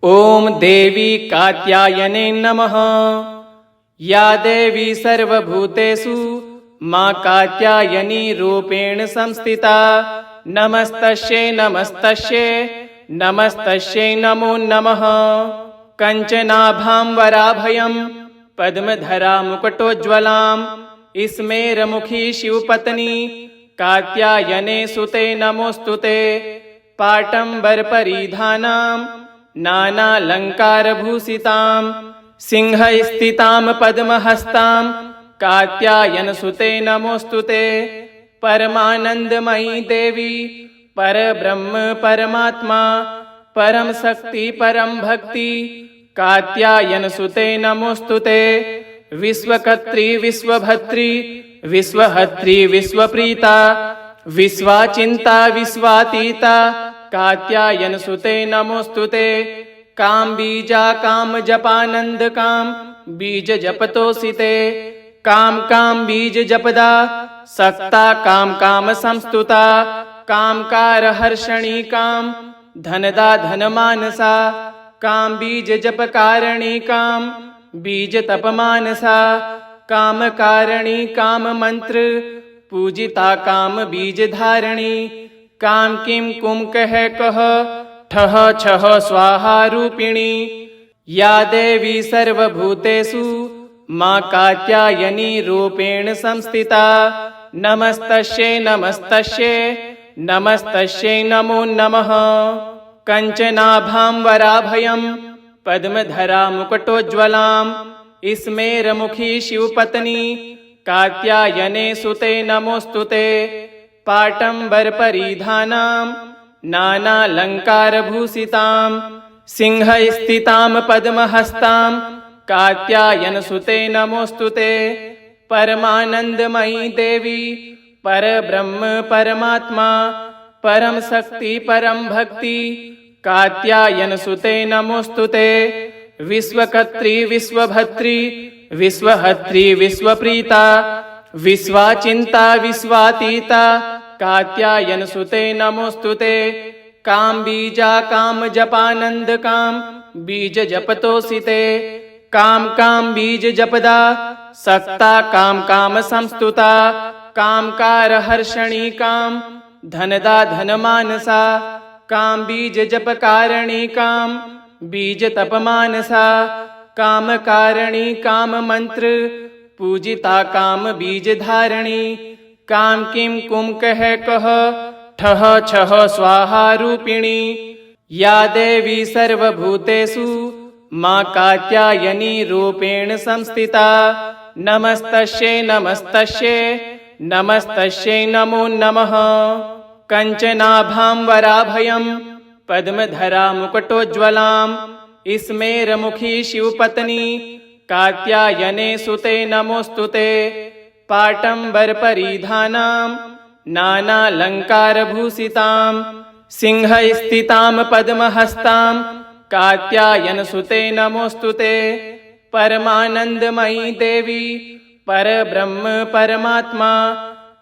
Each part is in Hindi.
ॐ देवी कात्यायने नमः। या देवी सर्वभूतेषु मां कात्यायनी रूपेण संस्थिता। नमस्तस्यै नमस्तस्यै नमस्तस्यै नमो नमः। कंचनाभां वराभयं पद्मधरा मुकुटोज्ज्वलां स्मेरमुखी शिवपत्नी कात्यायने सुते नमोस्तुते। पाटम्बरपरिधानां नानालङ्कारभूषितां सिंहस्थितां पद्महस्तां कात्यायनसुते नमोस्तुते। परमानन्दमयी देवी परब्रह्म परमात्मा परम शक्ति परम भक्ति कात्यायनसुते नमोस्तुते। विश्वकर्त्री विश्वभर्त्री विश्वहर्त्री विश्वप्रीता विश्वाचिन्ता विश्वातीता कात्यायनसुते नमोस्तुते। काम बीजा काम जपानंद काम बीज जपतोषिते। काम काम बीज जपदा सक्ता काम काम संस्तुता। काम कार हर्षणी काम धनदा धनमानसा। काम बीज जप कारणी काम बीज तपमानसा। काम कारणी काम मंत्र पूजिता काम बीज धारणी। काम किम कुम कह कह ठह छह स्वाहा रूपिणी। या देवी सर्वभूतेषु मां कात्यायनी रूपेण संस्थिता। नमस्तस्यै नमस्तस्यै नमस्तस्यै नमो नमः। कंचनाभां वराभयं पद्मधरा मुकुटोज्ज्वलां स्मेरमुखी शिवपत्नी कात्यायने सुते नमोस्तुते। पाटम्बरपरिधानां नानालङ्कारभूषितां सिंहस्थितां पद्महस्तां कात्यायनसुते नमोस्तुते। परमानन्दमयी देवी परब्रह्म परमात्मा परम शक्ति परम भक्ति कात्यायनसुते नमोस्तुते। विश्वकर्त्री विश्वभर्त्री विश्वहर्त्री विश्वप्रीता विश्वाचिन्ता विश्वातीता कात्यायनसुते नमोस्तुते। काम बीजा काम जपानंद काम बीज जपतोषिते। काम काम बीज जपदा सक्ता काम काम संस्तुता। काम कार हर्षणी काम धनदा धनमानसा। काम बीज जप कारणी काम बीज तपमानसा। काम कारणी काम मंत्र पूजिता काम बीज धारणी। काम किम कुम कह कह ठह छह स्वाहा रूपिणी। या देवी सर्वभूतेषु मां कात्यायनी रूपेण संस्थिता। नमस्तस्यै नमस्तस्यै नमस्तस्यै नमो नमः। कंचनाभां वराभयं पद्मधरा मुकुटोज्ज्वलां स्मेरमुखी शिवपत्नी कात्यायने सुते नमोस्तुते। पाटम्बरपरिधानां नानालङ्कारभूषितां सिंहस्थितां पद्महस्तां कात्यायनसुते नमोस्तुते। परमानन्दमयी देवी परब्रह्म परमात्मा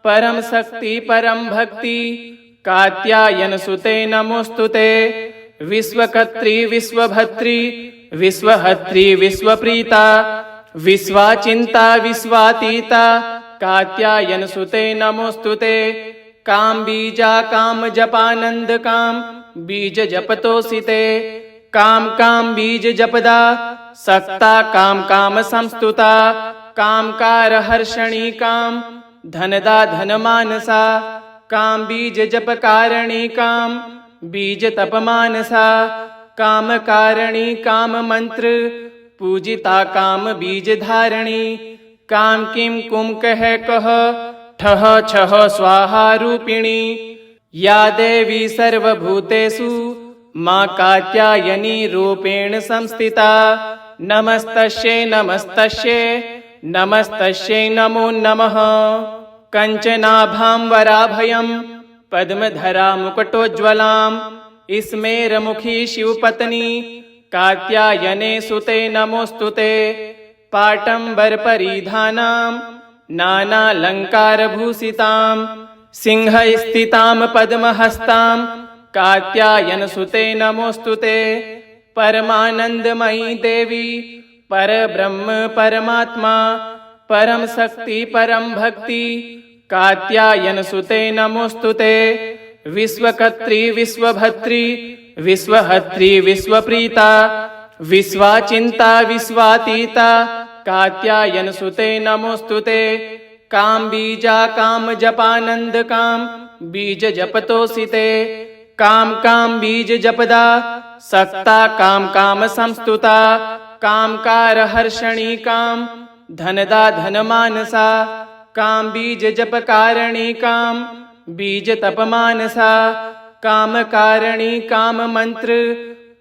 परम शक्ति परम भक्ति कात्यायनसुते नमोस्तुते। विश्वकर्त्री विश्वभर्त्री विश्वहर्त्री विश्वप्रीता विश्वाचिन्ता विश्वातीता कात्यायनसुते नमोस्तुते। काम बीजा काम जपानंद काम बीज जपतोषिते। काम काम बीज जपदा सक्ता काम काम संस्तुता। काम कार हर्षणी काम धनदा धनमानसा। काम बीज जप कारणी काम बीज तपमानसा। काम कारणी काम मंत्र पूजिता काम बीज धारणी। काम किम कुम कह कह ठह छह स्वाहा रूपिणी। या देवी सर्वभूतेषु मां कात्यायनी रूपेण संस्थिता। नमस्तस्यै नमस्तस्यै नमस्तस्यै नमो नमः। कंचनाभां वराभयं पद्मधरा मुकुटोज्ज्वलां स्मेरमुखी शिवपत्नी कात्यायने सुते नमोस्तुते। पाटम्बरपरिधानां नानालङ्कारभूषितां सिंहस्थितां पद्महस्तां कात्यायनसुते नमोस्तुते। परमानंदमयी देवी परब्रह्म परमात्मा परम शक्ति परम भक्ति कात्यायन सुते नमोस्तुते। विश्वकर्त्री विश्वभत्री विश्वहत्री विश्वप्रीता विश्वाचिंता विश्वातीता कात्यायन सुते नमोस्तुते। काम बीजा काम जपानंद काम बीज जपतोसिते। काम काम बीज जपदा सक्ता काम काम संस्तुता। काम कार हर्षणी काम धनदा धन मानसा। काम बीज जप कारणी काम बीज तप मानसा। काम कारणी काम मंत्र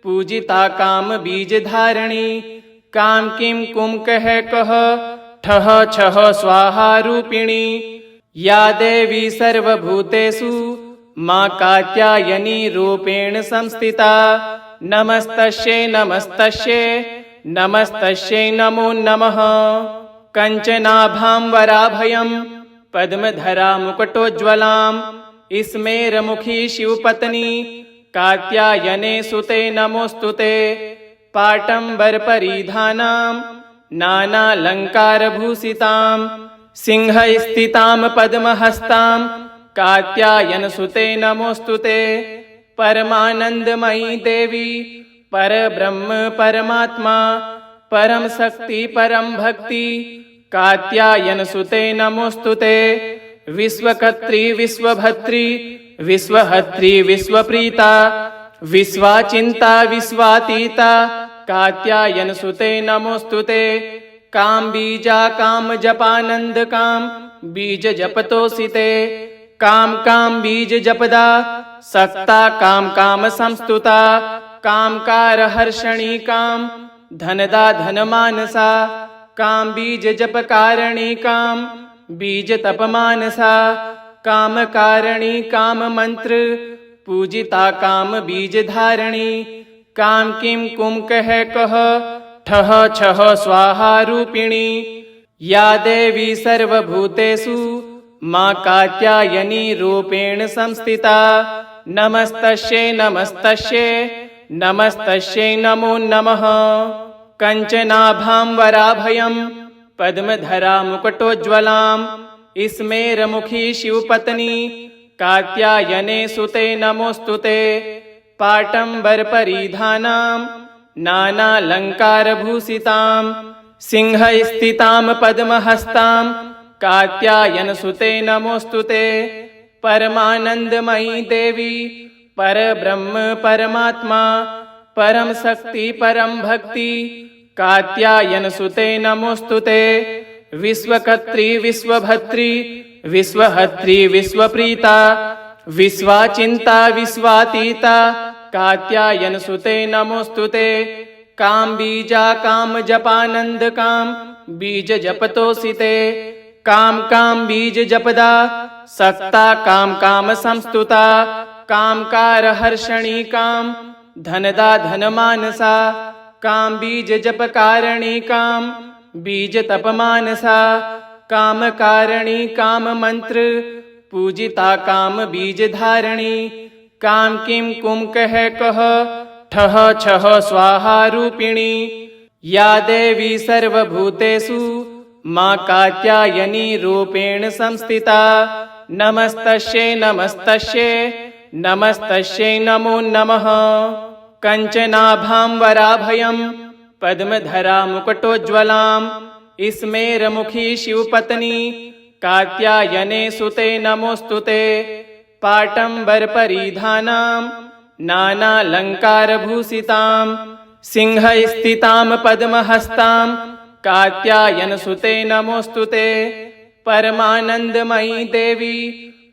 पूजिता काम बीज धारणी। काम किम कुम कह कह ठह छह स्वाहा रूपिणी। या देवी सर्वभूतेषु मां कात्यायनी रूपेण संस्थिता। नमस्तस्यै नमस्तस्यै नमस्तस्यै नमो नमः। कंचनाभांवराभयं पद्मधरा मुकुटोज्ज्वलां स्मेरमुखी शिवपत्नी कात्यायने सुते नमोस्तुते। पाटम्बरपरिधानां नानालङ्कारभूषितां सिंहस्थितां पद्महस्तां कात्यायन सुते नमोस्तुते। परमानंदमयी देवी परब्रह्म परमात्मा परम शक्ति परम भक्ति कात्यायन सुते नमोस्तुते। विश्वकर्त्री विश्वभत्री विश्वहत्री विश्वप्रीता विश्वाचिंता विश्वातीता कात्यायन सुते नमोस्तुते। काम बीजा काम जपानंद काम बीज जपतोसिते। काम काम बीज जपदा सक्ता काम काम संस्तुता। काम कार हर्षणी काम धनदा धन मानसा। काम बीज जप कारणी काम बीज तप मानसा। काम कारणी काम मंत्र पूजिता काम बीज धारणी। काम किम कुम कह कह ठह छह स्वाहा रूपिणी। या देवी सर्वभूतेषु मां कात्यायनी रूपेण संस्थिता। नमस्तस्यै नमस्तस्यै नमस्तस्यै नमो नमः। कंचनाभांवराभयं पद्मधरा मुकुटोज्ज्वलां स्मेरमुखी शिवपत्नी कात्यायने सुते नमोस्तुते। पाटम्बरपरिधानां नानालङ्कारभूषितां सिंहस्थितां पद्महस्तां कात्यायन सुते नमोस्तुते। परमानंदमयी देवी परब्रह्म परमात्मा परम शक्ति परम भक्ति कात्यायन सुते नमोस्तुते। विश्वकर्त्री विश्वभत्री विश्वहत्री विश्वप्रीता विश्वाचिंता विश्वातीता कात्यायन सुते नमोस्तुते। काम बीजा काम जपानंद काम बीज जपतोसिते। काम काम बीज जपदा सक्ता काम काम संस्तुता। काम कार हर्षणी काम धनदा धन मानसा। काम बीज जप कारणी काम बीज तप मानसा। काम कारणी काम मंत्र पूजिता काम बीज धारणी। काम किम कुम कह कह ठह छह स्वाहा रूपिणी। या देवी सर्वभूतेषु मां कात्यायनी रूपेण संस्थिता। नमस्तस्यै नमस्तस्यै नमस्तस्यै नमो नमः। कंचनाभांवराभयं पद्मधरा मुकुटोज्ज्वलां स्मेरमुखी शिवपत्नी कात्यायने सुते नमोस्तुते। पाटम्बरपरिधानां नानालङ्कारभूषितां सिंहस्थितां पद्महस्तां कात्यायन सुते नमोस्तुते। परमानंदमयी देवी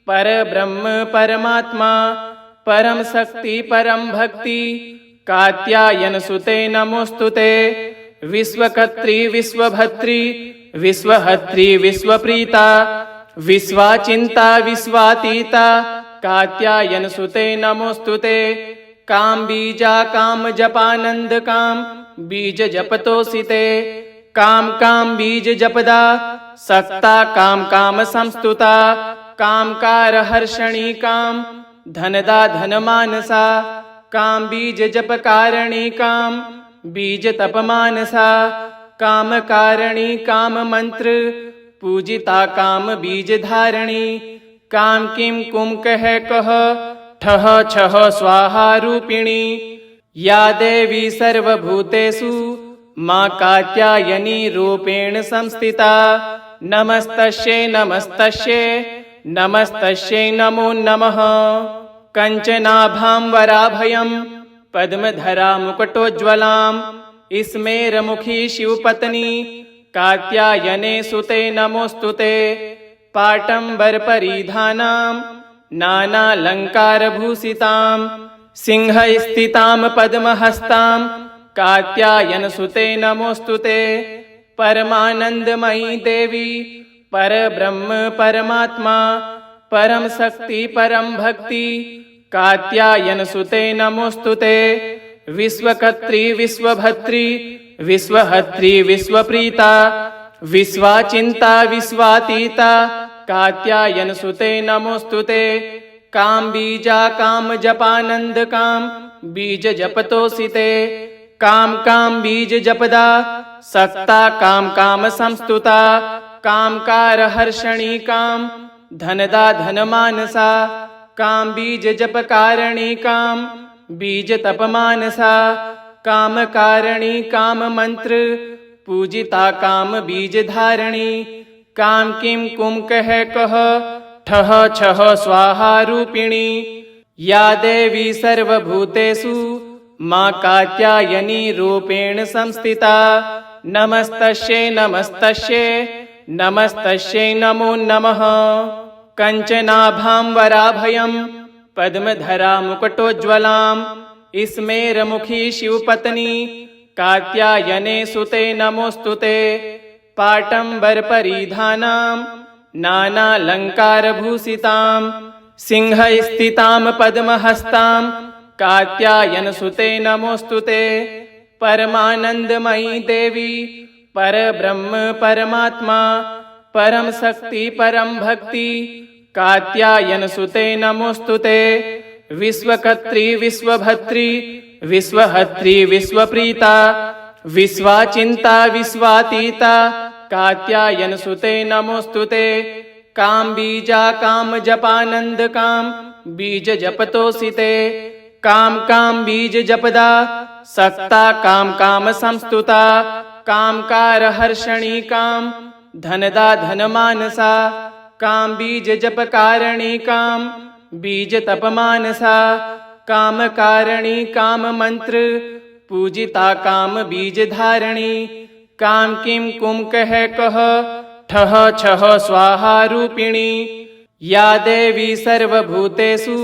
परब्रह्म परमात्मा परम शक्ति परम भक्ति कात्यायन सुते नमोस्तुते। विश्वकर्त्री विश्वभत्री विश्वहत्री विश्वप्रीता विश्वाचिंता विश्वातीता कात्यायन सुते नमोस्तुते। काम बीजा काम जपानंद काम बीज जपतोसिते। काम काम बीज जपदा सक्ता काम काम संस्तुता। काम कार हर्षणी काम धनदा धन मानसा। काम बीज जप कारणी काम बीज तप मानसा काम कारणी काम मंत्र पूजिता काम बीज धारणी काम किम कुम कह ठह छह स्वाहा रूपिणी या देवी सर्वभूतेषु मां कात्यायनी रूपेण संस्थिता नमस्तस्यै नमस्तस्यै नमस्तस्यै नमो नमः कंचनाभां वराभयं पद्मधरा मुकुटोज्ज्वलां स्मेरमुखी शिवपत्नी कात्यायने सुते नमोस्तुते पाटंबर परिधानां नानालंकारभूषितां सिंहस्थितां पद्महस्तां कात्यायन सुते नमोस्तुते परमानंदमयी देवी परब्रह्म परमात्मा परम शक्ति परम भक्ति कात्यायन सुते नमोस्तुते विश्वकर्त्री विश्वभर्त्री विश्वहर्त्री विश्वप्रीता विश्वाचिंता विश्वातीता कात्यायन सुते नमोस्तुते काम बीजा काम जपानंद काम बीज जपतोसिते काम काम बीज जपदा सक्ता काम काम संस्तुता काम कार हर्षणी काम धनदा धन मानसा काम बीज जप कारणी काम बीज तप मानसा काम कारणी काम मंत्र पूजिता काम बीज धारणी काम किम कुम कह ठह छह स्वाहा रूपिणी या देवी सर्वभूतेषु मां कात्यायनी रूपेण संस्थिता नमस्तस्यै नमस्तस्यै नमस्तस्यै नमो नमः कंचनाभां वराभयं पद्मधरा मुकुटोज्ज्वलां स्मेरमुखी शिवपत्नी कात्यायने सुते नमोस्तुते पाटंबर परिधानां नानालंकारभूषितां सिंहस्थितां पद्महस्तां कात्यायन सुते नमोस्तुते परमानंदमयी देवी परब्रह्म परमात्मा परम शक्ति परम भक्ति कात्यायन सुते नमोस्तुते विश्वकर्त्री विश्वभर्त्री विश्वहर्त्री विश्वप्रीता विश्वाचिंता विश्वातीता कात्यायन सुते नमोस्तुते काम बीजा काम जपानंद काम बीज जपतोसिते काम काम बीज जपदा सक्ता काम काम संस्तुता काम कार हर्षणी काम धनदा धन मानसा काम बीज जप कारणी काम बीज तप मानसा काम कारणी काम मंत्र पूजिता काम बीज धारणी काम किम कुम कह ठह छह स्वाहा रूपिणी या देवी सर्वभूतेषु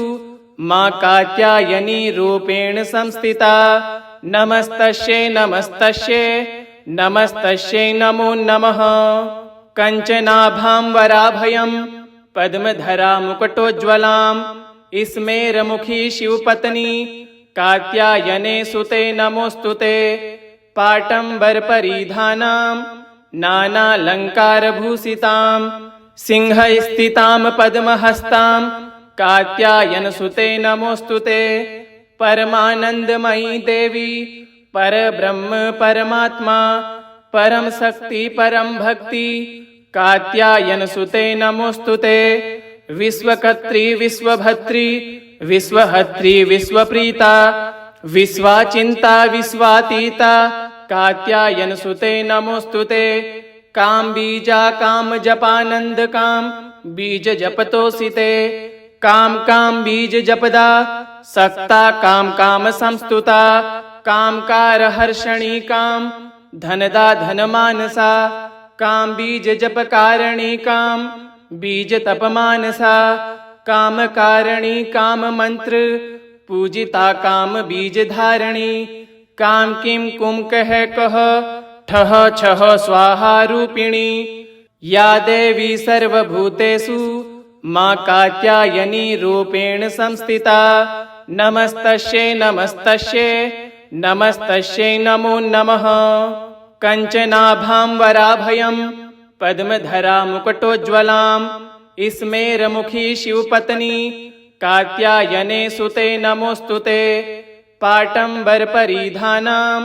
मां कात्यायनी रूपेण संस्थिता नमस्तस्यै नमस्तस्यै नमस्तस्यै नमो नमः कंचनाभां वराभयं पद्मधरा मुकुटोज्ज्वलां स्मेरमुखी शिवपत्नी कात्यायने सुते नमोस्तुते पाटंबर परिधानां नानालंकारभूषितां सिंहस्थितां पद्महस्तां कात्यायन सुते नमोस्तुते परमानंदमयी देवी परब्रह्म परमात्मा परम शक्ति परम भक्ति कात्यायन सुते नमोस्तुते विश्वकर्त्री विश्वभर्त्री विश्वहर्त्री विश्वप्रीता विश्वाचिंता विश्वातीता कात्यायन सुते नमोस्तुते काम बीजा काम जपानंद काम बीज जपतोसिते काम काम बीज जपदा सक्ता काम काम संस्तुता काम कार हर्षणी काम धनदा धन मानसा काम बीज जप कारणी काम बीज तप मानसा काम कारणी काम मंत्र पूजिता काम बीज धारणी काम किम कुम कह ठह छह स्वाहा रूपिणी या देवी सर्वभूतेषु मां कात्यायनी रूपेण संस्थिता नमस्तस्यै नमस्तस्यै नमस्तस्यै नमो नमः कंचनाभां वराभयं पद्मधरा मुकुटोज्ज्वलां स्मेरमुखी शिवपत्नी कात्यायने सुते नमोस्तुते पाटम्बरपरिधानां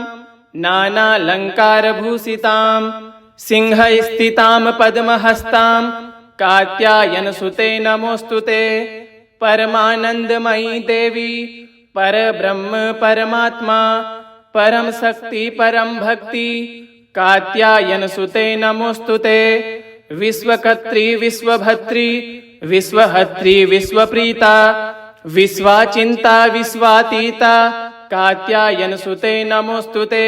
नानालङ्कारभूषितां सिंहस्थितां पद्महस्तां कात्यायनसुते नमोऽस्तुते। परमानन्दमयी देवी परब्रह्म परमात्मा परम शक्ति परम भक्ति कात्यायनसुते नमोऽस्तुते। विश्वकर्त्री विश्वभर्त्री विश्वहर्त्री विश्वप्रीता विश्वाचिन्ता विश्वातीता कात्यायनसुते नमोऽस्तुते।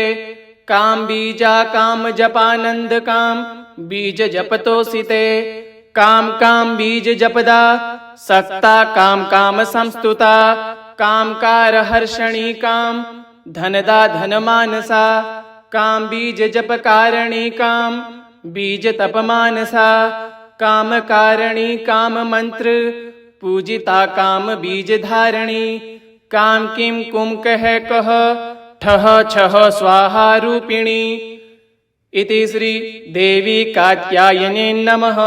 काम बीजा काम जपानंद काम बीज जपतोषिते। काम काम बीज जपदा सक्ता काम काम संस्तुता। कामकार हर्षणी काम धनदा धनमानसा। काम बीज जप कारणी काम बीज तप मानसा। काम कारणी काम मंत्र पूजिता काम बीज धारणी। काम किम कुम कह कह ठह छह स्वाहा रूपिणी। इति श्री देवी कात्यायने नमः।